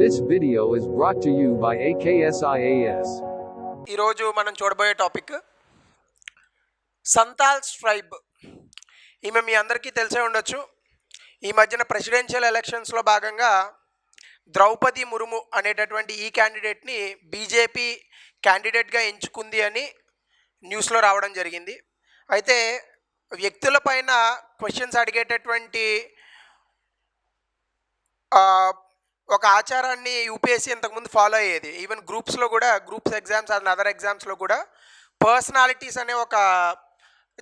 This video is brought to you by AKSIAS. ఈరోజు మనం చూడబోయే టాపిక్ సంతాల్స్ ట్రైబ్. ఈమె మీ అందరికీ తెలిసే ఉండొచ్చు. ఈ మధ్యన ప్రెసిడెన్షియల్ ఎలక్షన్స్లో భాగంగా ద్రౌపది ముర్ము అనేటటువంటి ఈ క్యాండిడేట్ని బీజేపీ క్యాండిడేట్గా ఎంచుకుంది అని న్యూస్లో రావడం జరిగింది. అయితే వ్యక్తులపైన క్వశ్చన్స్ అడిగేటటువంటి ఒక ఆచారాన్ని యూపీఎస్సీ ఇంతకుముందు ఫాలో అయ్యేది. ఈవెన్ గ్రూప్స్లో కూడా, గ్రూప్స్ ఎగ్జామ్స్ అండ్ అదర్ ఎగ్జామ్స్లో కూడా పర్సనాలిటీస్ అనే ఒక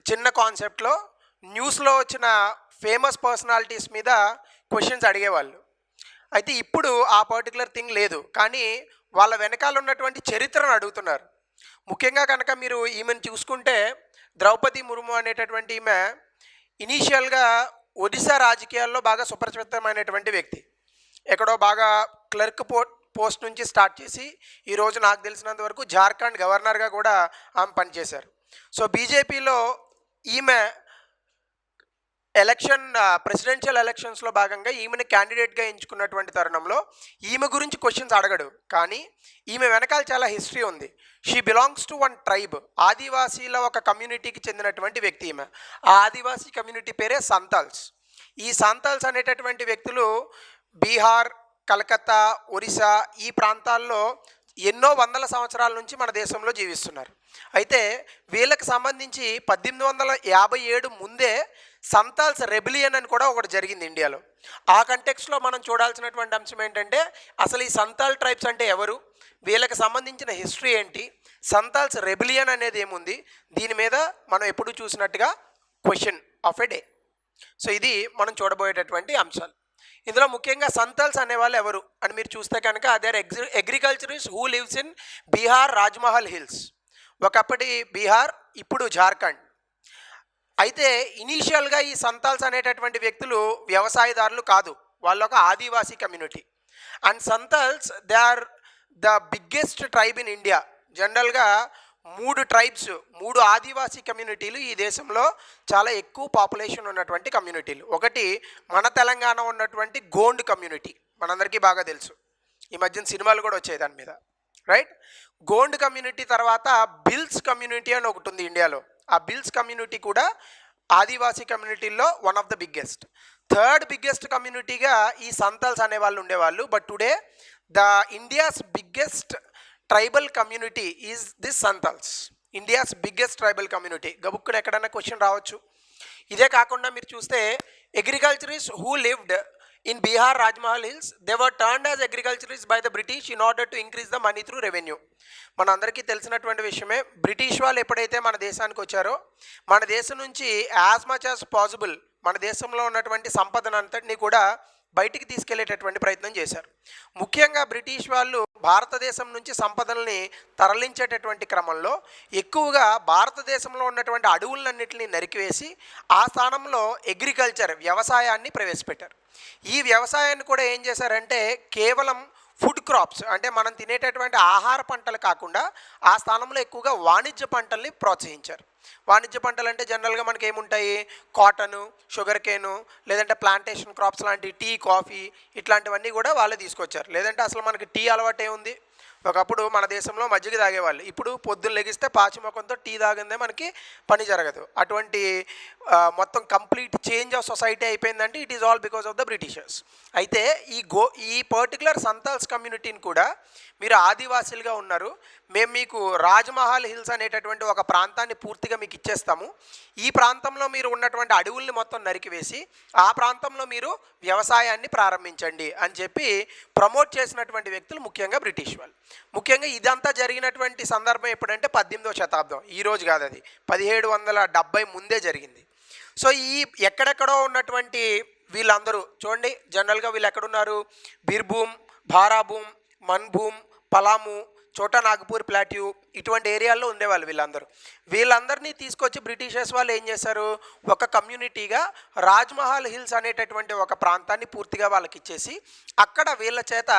చిన్న కాన్సెప్ట్లో న్యూస్లో వచ్చిన ఫేమస్ పర్సనాలిటీస్ మీద క్వశ్చన్స్ అడిగేవాళ్ళు. అయితే ఇప్పుడు ఆ పర్టికులర్ థింగ్ లేదు, కానీ వాళ్ళ వెనకాల ఉన్నటువంటి చరిత్రను అడుగుతున్నారు. ముఖ్యంగా కనుక మీరు ఈమెను చూసుకుంటే, ద్రౌపది ముర్ము అనేటటువంటి ఈమె ఇనీషియల్గా ఒడిశా రాజకీయాల్లో బాగా సుప్రసిద్ధమైనటువంటి వ్యక్తి. ఎక్కడో బాగా క్లర్క్ పోస్ట్ నుంచి స్టార్ట్ చేసి ఈరోజు నాకు తెలిసినంత వరకు జార్ఖండ్ గవర్నర్గా కూడా ఆమె పనిచేశారు. సో బీజేపీలో ఈమె ప్రెసిడెన్షియల్ ఎలక్షన్స్లో భాగంగా ఈమెను క్యాండిడేట్గా ఎంచుకున్నటువంటి తరుణంలో ఈమె గురించి క్వశ్చన్స్ అడగడు, కానీ ఈమె వెనకాల చాలా హిస్టరీ ఉంది. She belongs to one tribe, ఆదివాసీల ఒక కమ్యూనిటీకి చెందినటువంటి వ్యక్తి ఈమె. ఆ ఆదివాసీ కమ్యూనిటీ పేరే సంతాల్స్. ఈ సంతాల్స్ అనేటటువంటి వ్యక్తులు బీహార్, కలకత్తా, ఒరిస్సా ఈ ప్రాంతాల్లో ఎన్నో వందల సంవత్సరాల నుంచి మన దేశంలో జీవిస్తున్నారు. అయితే వీళ్ళకి సంబంధించి 1857 ముందే సంతాల్స్ రెబిలియన్ అని కూడా ఒకటి జరిగింది ఇండియాలో. ఆ కంటెక్స్లో మనం చూడాల్సినటువంటి అంశం ఏంటంటే, అసలు ఈ సంతాల్ ట్రైబ్స్ అంటే ఎవరు, వీళ్ళకి సంబంధించిన హిస్టరీ ఏంటి, సంతాల్స్ రెబిలియన్ అనేది ఏముంది, దీని మీద మనం ఎప్పుడు చూసినట్టుగా question of a day. So ఇది మనం చూడబోయేటటువంటి అంశాలు. ఇందులో ముఖ్యంగా సంతాల్స్ అనేవాళ్ళు ఎవరు అని మీరు చూస్తే కనుక, they are agriculturist who lives in Bihar Rajmahal hills. ఒకప్పటి బీహార్, ఇప్పుడు జార్ఖండ్. అయితే ఇనీషియల్గా ఈ సంతాల్స్ అనేటటువంటి వ్యక్తులు వ్యవసాయదారులు కాదు, వాళ్ళు ఒక Adivasi community. And Santals they are the biggest tribe in India. జనరల్గా 3 ట్రైబ్స్, 3 ఆదివాసీ కమ్యూనిటీలు ఈ దేశంలో చాలా ఎక్కువ పాపులేషన్ ఉన్నటువంటి కమ్యూనిటీలు. ఒకటి మన తెలంగాణ ఉన్నటువంటి గోండ్ కమ్యూనిటీ, మనందరికీ బాగా తెలుసు, ఈ మధ్యన సినిమాలు కూడా వచ్చాయి దాని మీద, రైట్. గోండ్ కమ్యూనిటీ తర్వాత బిల్స్ కమ్యూనిటీ అని ఒకటి ఉంది ఇండియాలో. ఆ బిల్స్ కమ్యూనిటీ కూడా ఆదివాసీ కమ్యూనిటీల్లో one of the biggest. Third biggest కమ్యూనిటీగా ఈ సంతాల్స్ అనేవాళ్ళు ఉండేవాళ్ళు. But today the India's biggest tribal community is this Santhals. India's biggest tribal community. గబుక్కున ఎక్కడైనా క్వశ్చన్ రావచ్చు. ఇదే కాకుండా మీరు చూస్తే agriculturist who lived in Bihar Rajmahal hills, they were turned as agriculturist by the British in order to increase the money through revenue. మన అందరికీ తెలిసినటువంటి విషయమే, బ్రిటిష్ వాళ్ళు ఎప్పుడైతే మన దేశానికి వచ్చారో, మన దేశం నుంచి యాజ్ మచ్ యాజ్ పాసిబుల్ మన దేశంలో ఉన్నటువంటి సంపదనంతటినీ కూడా బయటికి తీసుకెళ్లేటటువంటి ప్రయత్నం చేశారు. ముఖ్యంగా బ్రిటిష్ వాళ్ళు భారతదేశం నుంచి సంపదల్ని తరలించేటటువంటి క్రమంలో ఎక్కువగా భారతదేశంలో ఉన్నటువంటి అడవులన్నింటినీ నరికివేసి ఆ స్థానంలో అగ్రికల్చర్, వ్యవసాయాన్ని ప్రవేశపెట్టారు. ఈ వ్యవసాయాన్ని కూడా ఏం చేశారంటే, కేవలం ఫుడ్ క్రాప్స్ అంటే మనం తినేటటువంటి ఆహార పంటలు కాకుండా ఆ స్థానంలో ఎక్కువగా వాణిజ్య పంటల్ని ప్రోత్సహించారు. వాణిజ్య పంటలు అంటే జనరల్గా మనకి ఏముంటాయి, కాటను, షుగర్ కేను, లేదంటే ప్లాంటేషన్ క్రాప్స్ లాంటి టీ, కాఫీ ఇట్లాంటివన్నీ కూడా వాళ్ళే తీసుకొచ్చారు. లేదంటే అసలు మనకి టీ అలవాటు ఏముంది, ఒకప్పుడు మన దేశంలో మజ్జిగ తాగేవాళ్ళు, ఇప్పుడు పొద్దున్న లెగిస్తే పాచిమొఖంతో టీ తాగిందే మనకి పని జరగదు. అటువంటి మొత్తం కంప్లీట్ చేంజ్ ఆఫ్ సొసైటీ అయిపోయిందంటే it is all because of the Britishers. అయితే ఈ పర్టికులర్ సంతాల్స్ కమ్యూనిటీని కూడా మీరు ఆదివాసీలుగా ఉన్నారు, మేము మీకు రాజ్మహల్ హిల్స్ అనేటటువంటి ఒక ప్రాంతాన్ని పూర్తిగా మీకు ఇచ్చేస్తాము, ఈ ప్రాంతంలో మీరు ఉన్నటువంటి అడవుల్ని మొత్తం నరికివేసి ఆ ప్రాంతంలో మీరు వ్యవసాయాన్ని ప్రారంభించండి అని చెప్పి ప్రమోట్ చేసినటువంటి వ్యక్తులు ముఖ్యంగా బ్రిటిష్ వాళ్ళు. ముఖ్యంగా ఇదంతా జరిగినటువంటి సందర్భం ఎప్పుడంటే 18వ శతాబ్దం, ఈరోజు కాదు, అది 1770 ముందే జరిగింది. సో ఈ ఎక్కడెక్కడో ఉన్నటువంటి వీళ్ళందరూ చూడండి, జనరల్గా వీళ్ళు ఎక్కడున్నారు, బీర్భూమ్, భారాభూమ్, మన్భూమ్, పలాము, చోటా నాగపూర్ ప్లాట్యూ ఇటువంటి ఏరియాల్లో ఉండేవాళ్ళు. వీళ్ళందరినీ తీసుకొచ్చి బ్రిటిషర్స్ వాళ్ళు ఏం చేశారు, ఒక కమ్యూనిటీగా రాజ్మహల్ హిల్స్ అనేటటువంటి ఒక ప్రాంతాన్ని పూర్తిగా వాళ్ళకి ఇచ్చేసి అక్కడ వీళ్ళ చేత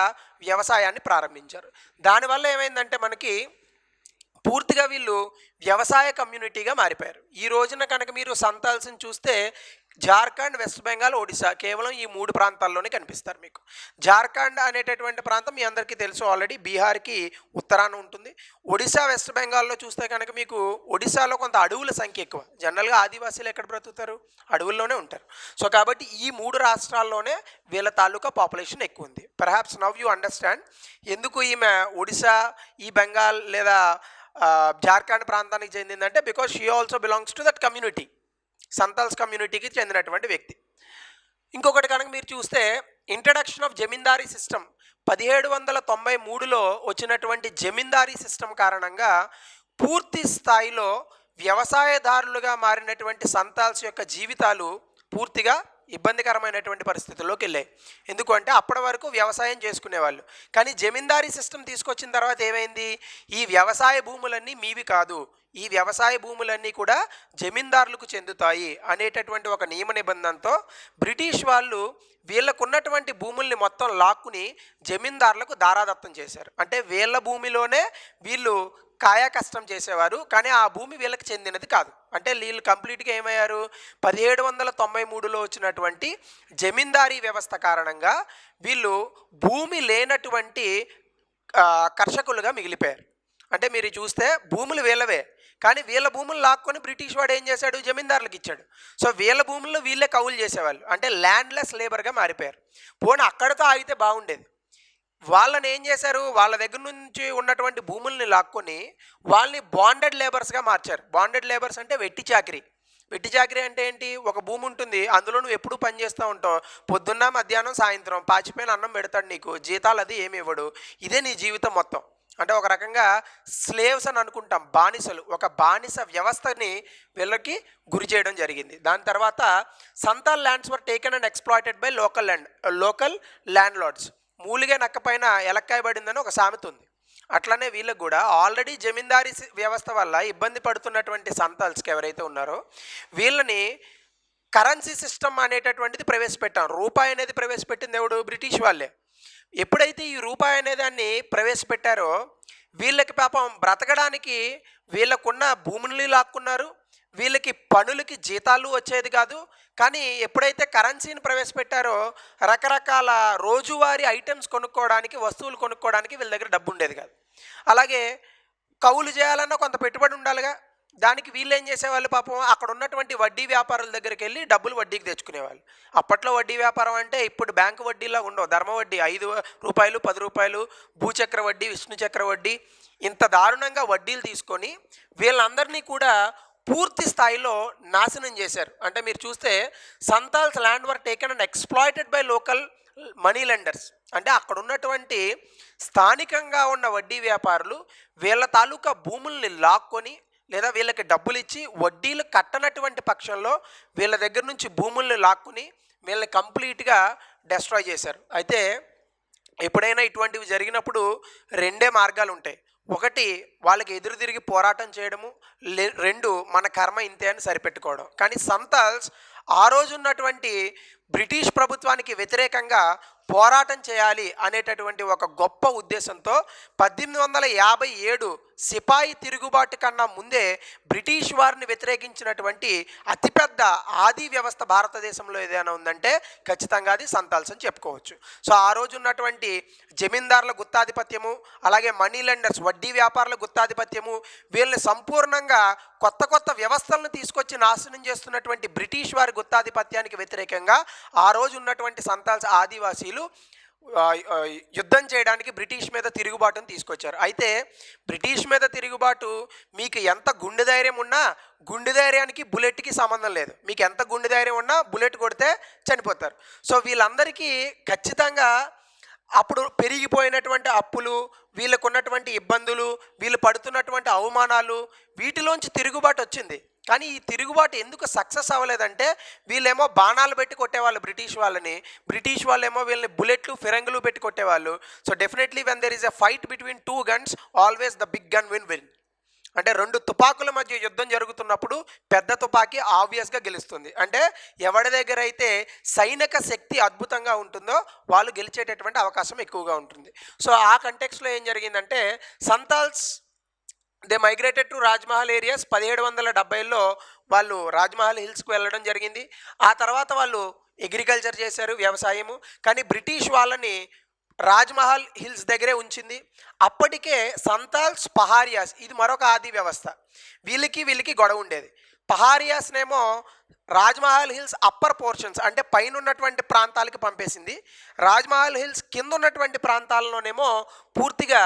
వ్యవసాయాన్ని ప్రారంభించారు. దానివల్ల ఏమైందంటే మనకి పూర్తిగా వీళ్ళు వ్యవసాయ కమ్యూనిటీగా మారిపోయారు. ఈ రోజున కనుక మీరు సంతాల్స్ని చూస్తే జార్ఖండ్, వెస్ట్ బెంగాల్, ఒడిశా కేవలం ఈ 3 ప్రాంతాల్లోనే కనిపిస్తారు మీకు. జార్ఖండ్ అనేటటువంటి ప్రాంతం మీ అందరికీ తెలుసు ఆల్రెడీ బీహార్‌కి ఉత్తరాన ఉంటుంది. ఒడిశా, వెస్ట్ బెంగాల్‌లో చూస్తే కనుక మీకు ఒడిశాలో కొంత అడవుల సంఖ్య ఎక్కువ. జనరల్‌గా ఆదివాసీలు ఎక్కడ బ్రతుకుతారు? అడవుల్లోనే ఉంటారు. సో కాబట్టి ఈ 3 రాష్ట్రాల్లోనే వీళ్ళ తాలూకా పాపులేషన్ ఎక్కువ ఉంది. పెర్హాప్స్ నౌ యూ అండర్స్టాండ్ ఎందుకు ఈమె ఒడిశా, ఈ బెంగాల్ లేదా జార్ఖండ్ ప్రాంతానికి చెందిందంటే because she also belongs to that community. Santhals కమ్యూనిటీకి చెందినటువంటి వ్యక్తి. ఇంకొకటి కనుక మీరు చూస్తే ఇంట్రడక్షన్ ఆఫ్ జమీందారీ సిస్టమ్ 1793లో వచ్చినటువంటి జమీందారీ సిస్టమ్ కారణంగా పూర్తి స్థాయిలో వ్యవసాయదారులుగా మారినటువంటి సంతాల్స్ యొక్క జీవితాలు పూర్తిగా ఇబ్బందికరమైనటువంటి పరిస్థితుల్లోకి వెళ్ళాయి. ఎందుకంటే అప్పటి వరకు వ్యవసాయం చేసుకునేవాళ్ళు. కానీ జమీందారీ సిస్టమ్ తీసుకొచ్చిన తర్వాత ఏమైంది? ఈ వ్యవసాయ భూములన్నీ మీవి కాదు, ఈ వ్యవసాయ భూములన్నీ కూడా జమీందారులకు చెందుతాయి అనేటటువంటి ఒక నియమ నిబంధనతో బ్రిటిష్ వాళ్ళు వీళ్ళకున్నటువంటి భూముల్ని మొత్తం లాక్కుని జమీందారులకు దారాదత్తం చేశారు. అంటే వీళ్ళ భూమిలోనే వీళ్ళు కాయా కష్టం చేసేవారు, కానీ ఆ భూమి వీళ్ళకి చెందినది కాదు. అంటే వీళ్ళు కంప్లీట్గా ఏమయ్యారు? 1793లో వచ్చినటువంటి జమీందారీ వ్యవస్థ కారణంగా వీళ్ళు భూమి లేనటువంటి కర్షకులుగా మిగిలిపోయారు. అంటే మీరు చూస్తే భూములు వీళ్ళవే, కానీ వీళ్ళ భూములు లాక్కొని బ్రిటిష్ వాడు ఏం చేశాడు? జమీందారులకు ఇచ్చాడు. సో వీళ్ళ భూముల్లో వీళ్ళే కౌలు చేసేవాళ్ళు. అంటే ల్యాండ్లెస్ లేబర్గా మారిపోయారు. పోనీ అక్కడితో ఆగితే బాగుండేది. వాళ్ళని ఏం చేశారు? వాళ్ళ దగ్గర నుంచి ఉన్నటువంటి భూముల్ని లాక్కొని వాళ్ళని బాండెడ్ లేబర్స్గా మార్చారు. బాండెడ్ లేబర్స్ అంటే వెట్టి చాకరీ. వెట్టి చాకరీ అంటే ఏంటి? ఒక భూమి ఉంటుంది, అందులో నువ్వు ఎప్పుడు పని చేస్తూ ఉంటావు, పొద్దున్న, మధ్యాహ్నం, సాయంత్రం, పాచిపోయిన అన్నం పెడతాడు నీకు, జీతాలు అది ఏమి ఇవ్వడు, ఇదే నీ జీవితం మొత్తం. అంటే ఒక రకంగా స్లేవ్స్ అని అనుకుంటాం, బానిసలు. ఒక బానిస వ్యవస్థని వీళ్ళకి గురి చేయడం జరిగింది. దాని తర్వాత Santhal lands were taken and exploited by local landlords. మూలిగే నక్కపైన ఎలక్కాయ పడిందని ఒక సామెత ఉంది. అట్లనే వీళ్ళకు కూడా ఆల్రెడీ జమీందారీ వ్యవస్థ వల్ల ఇబ్బంది పడుతున్నటువంటి సంతాల్స్కి ఎవరైతే ఉన్నారో వీళ్ళని కరెన్సీ సిస్టమ్ అనేటటువంటిది ప్రవేశపెట్టాం. రూపాయి అనేది ప్రవేశపెట్టింది ఎవడు? బ్రిటిష్ వాళ్ళే. ఎప్పుడైతే ఈ రూపాయి అనే దాన్ని ప్రవేశపెట్టారో వీళ్ళకి పాపం బ్రతకడానికి వీళ్ళకున్న భూముల్ని లాక్కున్నారు, వీళ్ళకి పనులకి జీతాలు వచ్చేది కాదు. కానీ ఎప్పుడైతే కరెన్సీని ప్రవేశపెట్టారో రకరకాల రోజువారీ ఐటమ్స్ కొనుక్కోవడానికి, వస్తువులు కొనుక్కోవడానికి వీళ్ళ దగ్గర డబ్బు ఉండేది కాదు. అలాగే కౌలు చేయాలన్నా కొంత పెట్టుబడి ఉండాలిగా. దానికి వీళ్ళు ఏం చేసేవాళ్ళు? పాపం అక్కడ ఉన్నటువంటి వడ్డీ వ్యాపారుల దగ్గరికి వెళ్ళి డబ్బులు వడ్డీకి తెచ్చుకునేవాళ్ళు. అప్పట్లో వడ్డీ వ్యాపారం అంటే ఇప్పుడు బ్యాంకు వడ్డీలా ఉండవు. ధర్మ వడ్డీ 5 రూపాయలు, 10 రూపాయలు, భూచక్ర వడ్డీ, విష్ణు చక్ర వడ్డీ, ఇంత దారుణంగా వడ్డీలు తీసుకొని వీళ్ళందరినీ కూడా పూర్తి స్థాయిలో నాశనం చేశారు. అంటే మీరు చూస్తే Santhals land were taken and exploited by local money lenders. అంటే అక్కడ ఉన్నటువంటి స్థానికంగా ఉన్న వడ్డీ వ్యాపారులు వీళ్ళ తాలూకా భూముల్ని లాక్కొని లేదా వీళ్ళకి డబ్బులు ఇచ్చి వడ్డీలు కట్టనటువంటి పక్షంలో వీళ్ళ దగ్గర నుంచి భూముల్ని లాక్కుని వీళ్ళని కంప్లీట్గా డెస్ట్రాయ్ చేశారు. అయితే ఎప్పుడైనా ఇటువంటివి జరిగినప్పుడు 2 మార్గాలు ఉంటాయి. ఒకటి వాళ్ళకి ఎదురు తిరిగి పోరాటం చేయడము, 2 మన కర్మ ఇంతే అని సరిపెట్టుకోవడం. కానీ సంతాల్స్ ఆ రోజు ఉన్నటువంటి బ్రిటిష్ ప్రభుత్వానికి వ్యతిరేకంగా పోరాటం చేయాలి అనేటటువంటి ఒక గొప్ప ఉద్దేశంతో 1857 సిపాయి తిరుగుబాటు కన్నా ముందే బ్రిటిష్ వారిని వ్యతిరేకించినటువంటి అతిపెద్ద ఆది వ్యవస్థ భారతదేశంలో ఏదైనా ఉందంటే ఖచ్చితంగా అది సంతాల్స్ అని చెప్పుకోవచ్చు. సో ఆ రోజు ఉన్నటువంటి జమీందారుల గుత్తాధిపత్యము, అలాగే మనీ లెండర్స్ వడ్డీ వ్యాపారుల గుత్తాధిపత్యము, వీళ్ళని సంపూర్ణంగా కొత్త కొత్త వ్యవస్థలను తీసుకొచ్చి నాశనం చేస్తున్నటువంటి బ్రిటిష్ వారి గుత్తాధిపత్యానికి వ్యతిరేకంగా ఆ రోజు ఉన్నటువంటి సంతాల్స్ ఆదివాసీలు యుద్ధం చేయడానికి బ్రిటిష్ మీద తిరుగుబాటును తీసుకొచ్చారు. అయితే బ్రిటిష్ మీద తిరుగుబాటు మీకు ఎంత గుండె ధైర్యం ఉన్నా గుండె ధైర్యానికి బుల్లెట్కి సంబంధం లేదు. మీకు ఎంత గుండె ధైర్యం ఉన్నా బుల్లెట్ కొడితే చనిపోతారు. సో వీళ్ళందరికీ ఖచ్చితంగా అప్పుడు పెరిగిపోయినటువంటి అప్పులు, వీళ్ళకు ఉన్నటువంటి ఇబ్బందులు, వీళ్ళు పడుతున్నటువంటి అవమానాలు, వీటిలోంచి తిరుగుబాటు వచ్చింది. కానీ ఈ తిరుగుబాటు ఎందుకు సక్సెస్ అవ్వలేదంటే వీళ్ళేమో బాణాలు పెట్టి కొట్టేవాళ్ళు బ్రిటిష్ వాళ్ళని, బ్రిటిష్ వాళ్ళేమో వీళ్ళని బుల్లెట్లు, ఫిరంగులు పెట్టి కొట్టేవాళ్ళు. So definitely when there is a fight between 2 guns always the big gun win. అంటే 2 తుపాకుల మధ్య యుద్ధం జరుగుతున్నప్పుడు పెద్ద తుపాకీ ఆబ్వియస్గా గెలుస్తుంది. అంటే ఎవరి దగ్గర అయితే సైనిక శక్తి అద్భుతంగా ఉంటుందో వాళ్ళు గెలిచేటటువంటి అవకాశం ఎక్కువగా ఉంటుంది. సో ఆ కంటెక్స్లో ఏం జరిగిందంటే Santhals they migrated to Rajmahal areas. 1770లో వాళ్ళు రాజ్మహల్ హిల్స్కి వెళ్ళడం జరిగింది. ఆ తర్వాత వాళ్ళు అగ్రికల్చర్ చేశారు, వ్యవసాయము. కానీ బ్రిటిష్ వాళ్ళని రాజ్మహల్ హిల్స్ దగ్గరే ఉంచింది. అప్పటికే సంతాల్స్, పహారియాస్ ఇది మరొక ఆది వ్యవస్థ. వీళ్ళకి గొడవ ఉండేది. పహారియాస్నేమో రాజ్మహల్ హిల్స్ అప్పర్ పోర్షన్స్ అంటే పైన ఉన్నటువంటి ప్రాంతాలకి పంపేసింది. రాజ్మహల్ హిల్స్ కింద ఉన్నటువంటి ప్రాంతాలలోనేమో పూర్తిగా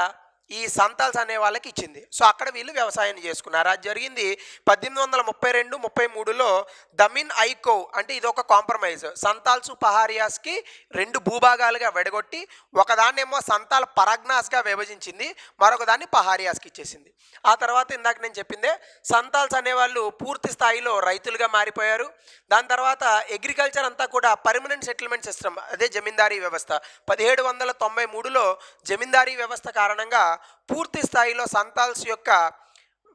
ఈ సంతాల్స్ అనే వాళ్ళకి ఇచ్చింది. సో అక్కడ వీళ్ళు వ్యవసాయం చేసుకున్నారు. అది జరిగింది 1832-33లో దమిన్ ఐకో అంటే ఇది ఒక కాంప్రమైజ్. సంతాల్స్ పహారియాస్కి 2 భూభాగాలుగా విడగొట్టి ఒకదాన్నేమో సంతాల్ పరగ్నాస్గా విభజించింది, మరొక దాన్ని పహారియాస్కి ఇచ్చేసింది. ఆ తర్వాత ఇందాక నేను చెప్పిందే సంతాల్స్ అనేవాళ్ళు పూర్తి స్థాయిలో రైతులుగా మారిపోయారు. దాని తర్వాత అగ్రికల్చర్ అంతా కూడా పర్మనెంట్ సెటిల్మెంట్ సిస్టమ్, అదే జమీందారీ వ్యవస్థ. 1793లో జమీందారీ వ్యవస్థ కారణంగా పూర్తి స్థాయిలో సంతాల్స్ యొక్క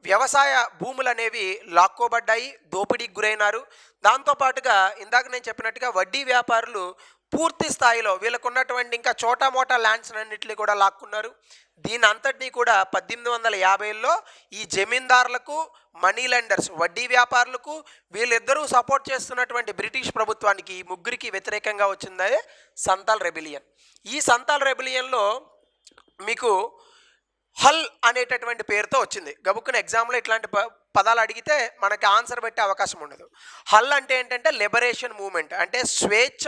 వ్యవసాయ భూములు అనేవి లాక్కోబడ్డాయి, దోపిడీకి గురైనారు. దాంతోపాటుగా ఇందాక నేను చెప్పినట్టుగా వడ్డీ వ్యాపారులు పూర్తి స్థాయిలో వీళ్ళకున్నటువంటి ఇంకా చోటా మోటా ల్యాండ్స్ అన్నింటినీ కూడా లాక్కున్నారు. దీని అంతటినీ కూడా 1850లో ఈ జమీందారులకు, మనీ లెండర్స్, వడ్డీ వ్యాపారులకు వీళ్ళిద్దరూ సపోర్ట్ చేస్తున్నటువంటి బ్రిటిష్ ప్రభుత్వానికి ఈ ముగ్గురికి వ్యతిరేకంగా వచ్చిందే సంతాల్ రెబిలియన్. ఈ సంతాల్ రెబిలియన్లో మీకు హల్ అనేటటువంటి పేరుతో వచ్చింది. గబుక్కున ఎగ్జామ్లో ఇట్లాంటి పదాలు అడిగితే మనకి ఆన్సర్ పెట్టే అవకాశం ఉండదు. హల్ అంటే ఏంటంటే లిబరేషన్ మూమెంట్, అంటే స్వేచ్ఛ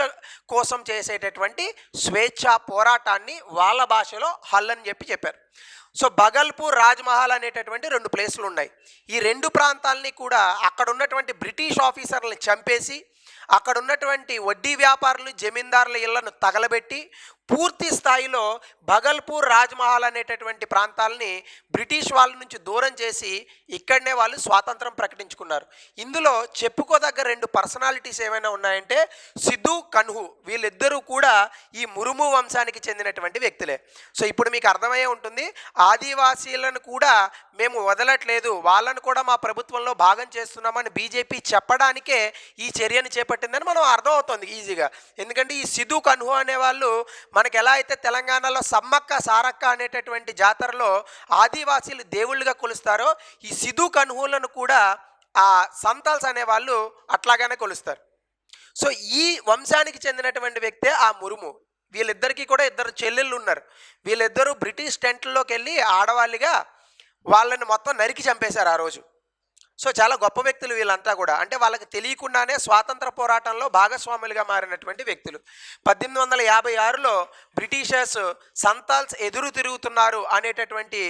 కోసం చేసేటటువంటి స్వేచ్ఛా పోరాటాన్ని వాళ్ళ భాషలో హల్ అని చెప్పారు. సో బగల్పూర్, రాజ్మహల్ అనేటటువంటి 2 ప్లేసులు ఉన్నాయి. ఈ 2 ప్రాంతాలని కూడా అక్కడ ఉన్నటువంటి బ్రిటిష్ ఆఫీసర్లను చంపేసి అక్కడ ఉన్నటువంటి వడ్డీ వ్యాపారులు, జమీందారుల ఇళ్లను తగలబెట్టి పూర్తి స్థాయిలో భగల్పూర్, రాజ్మహల్ అనేటటువంటి ప్రాంతాలని బ్రిటిష్ వాళ్ళ నుంచి దూరం చేసి ఇక్కడనే వాళ్ళు స్వాతంత్రం ప్రకటించుకున్నారు. ఇందులో చెప్పుకోదగ్గ 2 పర్సనాలిటీస్ ఏమైనా ఉన్నాయంటే సిద్ధు, కన్హు. వీళ్ళిద్దరూ కూడా ఈ మురుము వంశానికి చెందినటువంటి వ్యక్తులే. సో ఇప్పుడు మీకు అర్థమయ్యే ఉంటుంది, ఆదివాసీలను కూడా మేము వదలట్లేదు, వాళ్ళను కూడా మా ప్రభుత్వంలో భాగం చేస్తున్నామని బీజేపీ చెప్పడానికే ఈ చర్యను చేపట్టిందని మనం అర్థమవుతుంది ఈజీగా. ఎందుకంటే ఈ సిద్ధు, కన్హు అనేవాళ్ళు మనకి ఎలా అయితే తెలంగాణలో సమ్మక్క, సారక్క అనేటటువంటి జాతరలో ఆదివాసీలు దేవుళ్ళుగా కొలుస్తారో ఈ సిద్ధు, కన్హులను కూడా ఆ సంతాల్స్ అనేవాళ్ళు అట్లాగానే కొలుస్తారు. సో ఈ వంశానికి చెందినటువంటి వ్యక్తే ఆ మురుము. వీళ్ళిద్దరికీ కూడా 2 చెల్లెళ్ళు ఉన్నారు. వీళ్ళిద్దరూ బ్రిటిష్ టెంట్లోకి వెళ్ళి ఆడవాళ్ళుగా వాళ్ళని మొత్తం నరికి చంపేశారు ఆ రోజు. సో చాలా గొప్ప వ్యక్తులు వీళ్ళంతా కూడా. అంటే వాళ్ళకి తెలియకుండానే స్వాతంత్ర పోరాటంలో భాగస్వాములుగా మారినటువంటి వ్యక్తులు. 1856లో బ్రిటిషర్స్ సంతాల్స్ ఎదురు తిరుగుతున్నారు అనేటటువంటి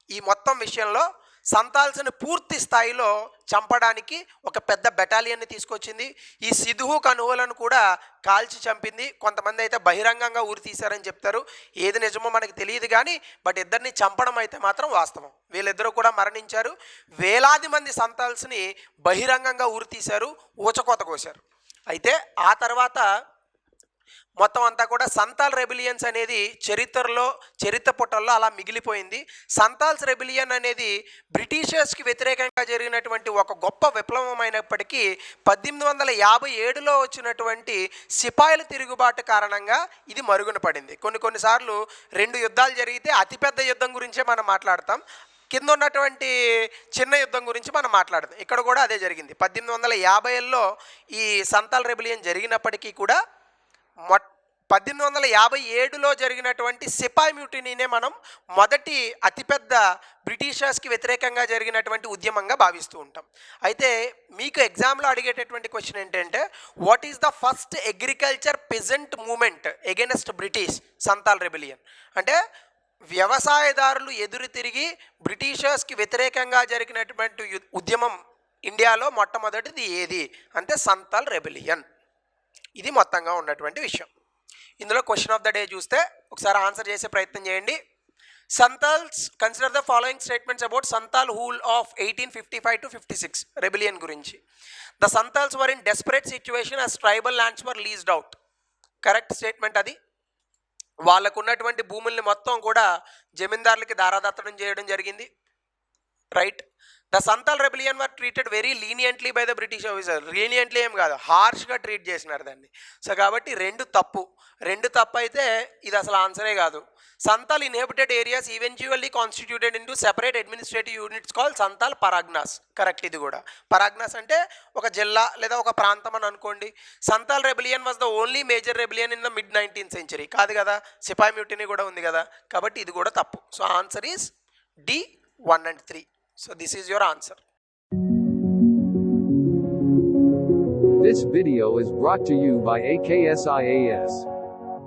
ఈ మొత్తం విషయంలో సంతాల్స్ని పూర్తి స్థాయిలో చంపడానికి ఒక పెద్ద బెటాలియన్ని తీసుకొచ్చింది. ఈ సిద్ధు, కన్హులను కూడా కాల్చి చంపింది. కొంతమంది అయితే బహిరంగంగా ఊరి తీశారని చెప్తారు. ఏది నిజమో మనకి తెలియదు కానీ బట్ ఇద్దరిని చంపడం అయితే మాత్రం వాస్తవం. వీళ్ళిద్దరూ కూడా మరణించారు. వేలాది మంది సంతాల్స్ని బహిరంగంగా ఊరి తీశారు, ఊచకోత కోశారు. అయితే ఆ తర్వాత మొత్తం అంతా కూడా సంతాల్ రెబిలియన్స్ అనేది చరిత్ర పుటల్లో అలా మిగిలిపోయింది. సంతాల్స్ రెబిలియన్ అనేది బ్రిటిషర్స్కి వ్యతిరేకంగా జరిగినటువంటి ఒక గొప్ప విప్లవం అయినప్పటికీ 1857లో వచ్చినటువంటి సిపాయిల తిరుగుబాటు కారణంగా ఇది మరుగున పడింది. కొన్నిసార్లు 2 యుద్ధాలు జరిగితే అతిపెద్ద యుద్ధం గురించే మనం మాట్లాడతాం, కింద ఉన్నటువంటి చిన్న యుద్ధం గురించి మనం మాట్లాడదాం. ఇక్కడ కూడా అదే జరిగింది. 1850లో ఈ సంతాల్ రెబిలియన్ జరిగినప్పటికీ కూడా 1857లో జరిగినటువంటి సిపాయి మ్యూటినీనే మనం మొదటి అతిపెద్ద బ్రిటిషర్స్కి వ్యతిరేకంగా జరిగినటువంటి ఉద్యమంగా భావిస్తూ ఉంటాం. అయితే మీకు ఎగ్జామ్లో అడిగేటటువంటి క్వశ్చన్ ఏంటంటే what is the first agriculture peasant movement against British Santhal rebellion? అంటే వ్యవసాయదారులు ఎదురు తిరిగి బ్రిటిషర్స్కి వ్యతిరేకంగా జరిగినటువంటి ఉద్యమం ఇండియాలో మొట్టమొదటిది ఏది అంటే సంతాల్ రెబిలియన్. ఇది మొత్తంగా ఉన్నటువంటి విషయం. ఇందులో క్వశ్చన్ ఆఫ్ ద డే చూస్తే ఒకసారి ఆన్సర్ చేసే ప్రయత్నం చేయండి. Santhals consider the following statements about Santhal Hul of 1855 to 56 rebellion గురించి. The Santhals were in desperate situation as tribal lands were leased out. Correct statement అది. వాళ్ళకు ఉన్నటువంటి భూముల్ని మొత్తం కూడా జమీందారులకి దారాదత్తడం చేయడం జరిగింది. Right. The Santhal rebellion were treated very leniently by the British officer. Leniently ఏం కాదు, హార్ష్గా ట్రీట్ చేసినారు దాన్ని. సో కాబట్టి 2 తప్పు అయితే ఇది అసలు ఆన్సరే కాదు. Santhal inhabited areas eventually constituted into separate administrative units call Santhal Parganas. Correct, ఇది కూడా. పరాగ్నాస్ అంటే ఒక జిల్లా లేదా ఒక ప్రాంతం అని అనుకోండి. Santal rebellion was the only major rebellion in the mid 19th century. కాదు కదా, సిపాయి మ్యూటినీ కూడా ఉంది కదా, కాబట్టి ఇది కూడా తప్పు. So answer is D 1 and 3. So this is your answer. This video is brought to you by AKSIAS.